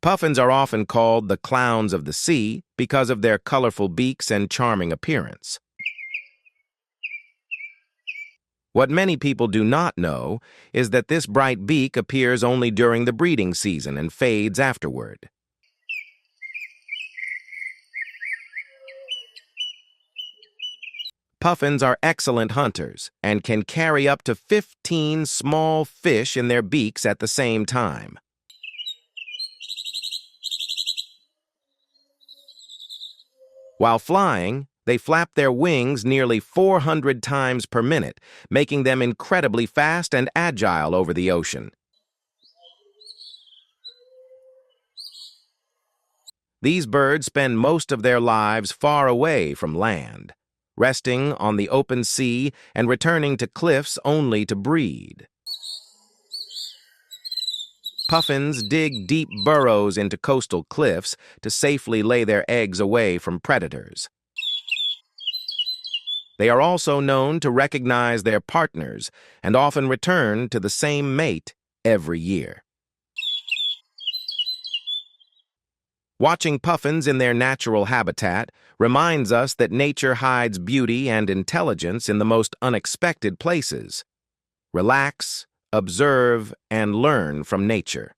Puffins are often called the clowns of the sea because of their colorful beaks and charming appearance. What many people do not know is that this bright beak appears only during the breeding season and fades afterward. Puffins are excellent hunters and can carry up to 15 small fish in their beaks at the same time. While flying, they flap their wings nearly 400 times per minute, making them incredibly fast and agile over the ocean. These birds spend most of their lives far away from land, resting on the open sea and returning to cliffs only to breed. Puffins dig deep burrows into coastal cliffs to safely lay their eggs away from predators. They are also known to recognize their partners and often return to the same mate every year. Watching puffins in their natural habitat reminds us that nature hides beauty and intelligence in the most unexpected places. Relax, observe, and learn from nature.